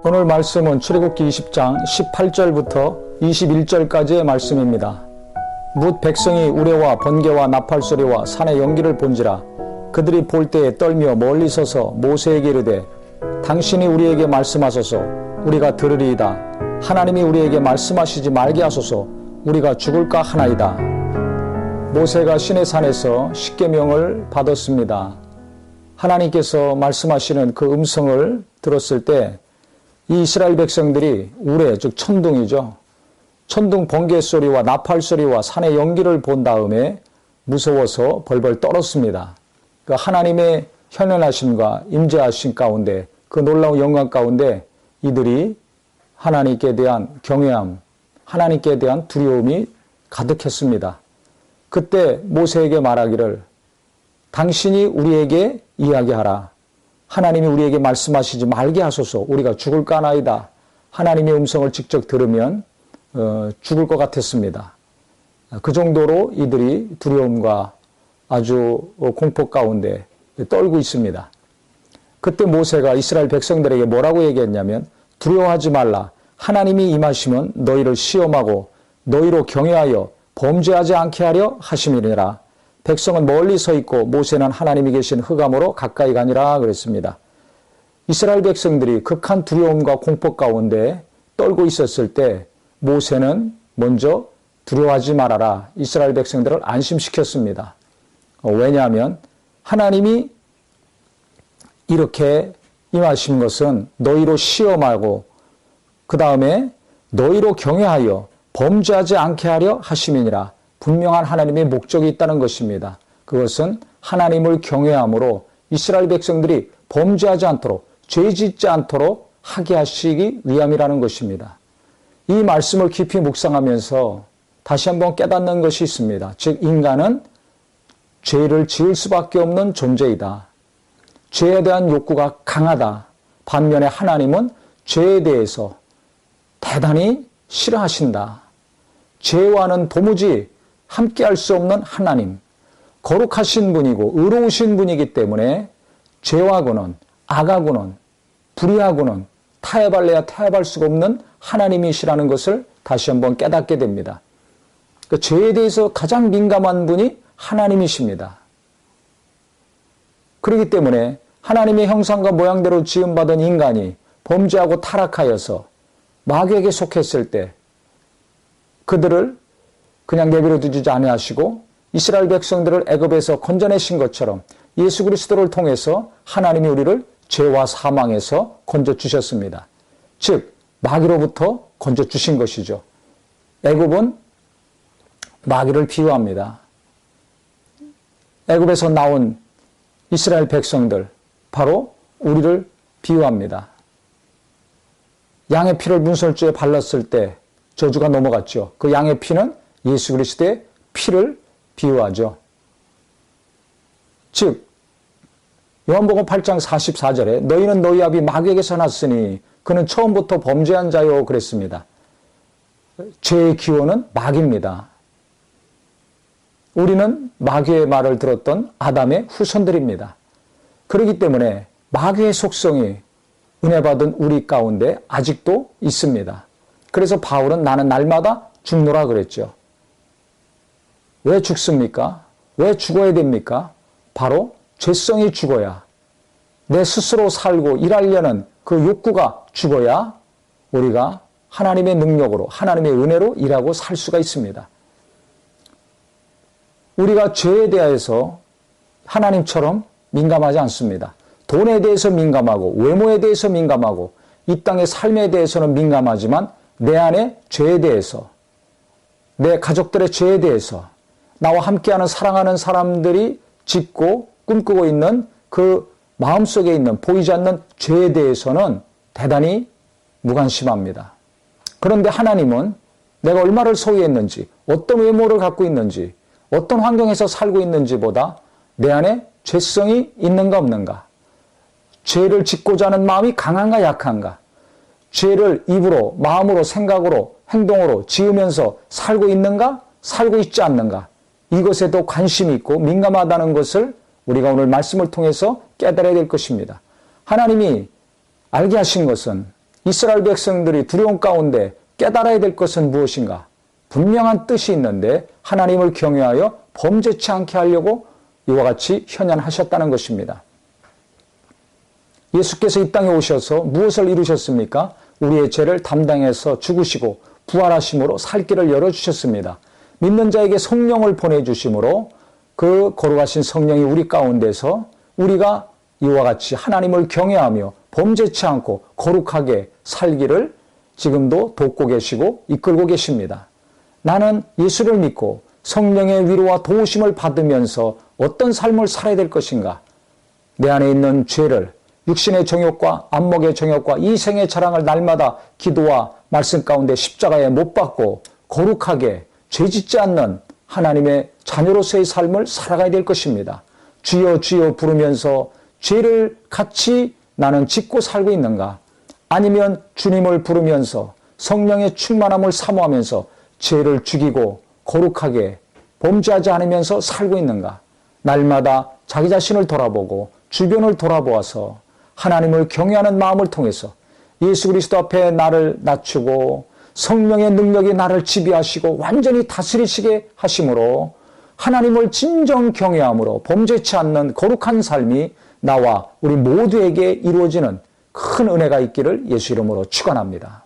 오늘 말씀은 출애굽기 20장 18절부터 21절까지의 말씀입니다. 뭇 백성이 우레와 번개와 나팔 소리와 산의 연기를 본지라 그들이 볼 때에 떨며 멀리 서서 모세에게 이르되 당신이 우리에게 말씀하소서 우리가 들으리이다. 하나님이 우리에게 말씀하시지 말게 하소서 우리가 죽을까 하나이다. 모세가 시내산에서 십계명을 받았습니다. 하나님께서 말씀하시는 그 음성을 들었을 때 이 이스라엘 백성들이 우레, 즉 천둥이죠. 천둥 번개 소리와 나팔 소리와 산의 연기를 본 다음에 무서워서 벌벌 떨었습니다. 그 하나님의 현현하심과 임재하심 가운데 그 놀라운 영광 가운데 이들이 하나님께 대한 경외함, 하나님께 대한 두려움이 가득했습니다. 그때 모세에게 말하기를 당신이 우리에게 이야기하라. 하나님이 우리에게 말씀하시지 말게 하소서 우리가 죽을까 하나이다. 하나님의 음성을 직접 들으면 죽을 것 같았습니다. 그 정도로 이들이 두려움과 아주 공포 가운데 떨고 있습니다. 그때 모세가 이스라엘 백성들에게 뭐라고 얘기했냐면 두려워하지 말라. 하나님이 임하시면 너희를 시험하고 너희로 경외하여 범죄하지 않게 하려 하심이니라. 백성은 멀리 서 있고 모세는 하나님이 계신 흑암으로 가까이 가니라 그랬습니다. 이스라엘 백성들이 극한 두려움과 공포 가운데 떨고 있었을 때 모세는 먼저 두려워하지 말아라. 이스라엘 백성들을 안심시켰습니다. 왜냐하면 하나님이 이렇게 임하신 것은 너희로 시험하고 그 다음에 너희로 경외하여 범죄하지 않게 하려 하심이니라. 분명한 하나님의 목적이 있다는 것입니다. 그것은 하나님을 경외함으로 이스라엘 백성들이 범죄하지 않도록 죄짓지 않도록 하게 하시기 위함이라는 것입니다. 이 말씀을 깊이 묵상하면서 다시 한번 깨닫는 것이 있습니다. 즉 인간은 죄를 지을 수밖에 없는 존재이다. 죄에 대한 욕구가 강하다. 반면에 하나님은 죄에 대해서 대단히 싫어하신다. 죄와는 도무지 함께할 수 없는 하나님, 거룩하신 분이고 의로우신 분이기 때문에 죄와고는 악하고는 불의하고는 타협할래야 타협할 수가 없는 하나님이시라는 것을 다시 한번 깨닫게 됩니다. 그 죄에 대해서 가장 민감한 분이 하나님이십니다. 그렇기 때문에 하나님의 형상과 모양대로 지음받은 인간이 범죄하고 타락하여서 마귀에게 속했을 때 그들을 그냥 내버려 두지 아니하시고 이스라엘 백성들을 애굽에서 건져내신 것처럼 예수 그리스도를 통해서 하나님이 우리를 죄와 사망에서 건져주셨습니다. 즉 마귀로부터 건져주신 것이죠. 애굽은 마귀를 비유합니다. 애굽에서 나온 이스라엘 백성들 바로 우리를 비유합니다. 양의 피를 문설주에 발랐을 때 저주가 넘어갔죠. 그 양의 피는 예수 그리스도의 피를 비유하죠. 즉 요한복음 8장 44절에 너희는 너희 아비 마귀에게서 났으니 그는 처음부터 범죄한 자요 그랬습니다. 죄의 기원은 마귀입니다. 우리는 마귀의 말을 들었던 아담의 후손들입니다. 그렇기 때문에 마귀의 속성이 은혜받은 우리 가운데 아직도 있습니다. 그래서 바울은 나는 날마다 죽노라 그랬죠. 왜 죽습니까? 왜 죽어야 됩니까? 바로 죄성이 죽어야 내 스스로 살고 일하려는 그 욕구가 죽어야 우리가 하나님의 능력으로 하나님의 은혜로 일하고 살 수가 있습니다. 우리가 죄에 대해서 하나님처럼 민감하지 않습니다. 돈에 대해서 민감하고 외모에 대해서 민감하고 이 땅의 삶에 대해서는 민감하지만 내 안에 죄에 대해서 내 가족들의 죄에 대해서 나와 함께하는 사랑하는 사람들이 짓고 꿈꾸고 있는 그 마음속에 있는 보이지 않는 죄에 대해서는 대단히 무관심합니다. 그런데 하나님은 내가 얼마를 소유했는지 어떤 외모를 갖고 있는지 어떤 환경에서 살고 있는지보다 내 안에 죄성이 있는가 없는가 죄를 짓고자 하는 마음이 강한가 약한가 죄를 입으로 마음으로 생각으로 행동으로 지으면서 살고 있는가 살고 있지 않는가 이것에도 관심이 있고 민감하다는 것을 우리가 오늘 말씀을 통해서 깨달아야 될 것입니다. 하나님이 알게 하신 것은 이스라엘 백성들이 두려움 가운데 깨달아야 될 것은 무엇인가? 분명한 뜻이 있는데 하나님을 경외하여 범죄치 않게 하려고 이와 같이 현현하셨다는 것입니다. 예수께서 이 땅에 오셔서 무엇을 이루셨습니까? 우리의 죄를 담당해서 죽으시고 부활하심으로 살 길을 열어주셨습니다. 믿는 자에게 성령을 보내주심으로 그 거룩하신 성령이 우리 가운데서 우리가 이와 같이 하나님을 경외하며 범죄치 않고 거룩하게 살기를 지금도 돕고 계시고 이끌고 계십니다. 나는 예수를 믿고 성령의 위로와 도우심을 받으면서 어떤 삶을 살아야 될 것인가? 내 안에 있는 죄를 육신의 정욕과 안목의 정욕과 이생의 자랑을 날마다 기도와 말씀 가운데 십자가에 못 박고 거룩하게 죄짓지 않는 하나님의 자녀로서의 삶을 살아가야 될 것입니다. 주여 주여 부르면서 죄를 같이 나는 짓고 살고 있는가? 아니면 주님을 부르면서 성령의 충만함을 사모하면서 죄를 죽이고 거룩하게 범죄하지 않으면서 살고 있는가? 날마다 자기 자신을 돌아보고 주변을 돌아보아서 하나님을 경외하는 마음을 통해서 예수 그리스도 앞에 나를 낮추고 성령의 능력이 나를 지배하시고 완전히 다스리시게 하심으로 하나님을 진정 경외함으로 범죄치 않는 거룩한 삶이 나와 우리 모두에게 이루어지는 큰 은혜가 있기를 예수 이름으로 축원합니다.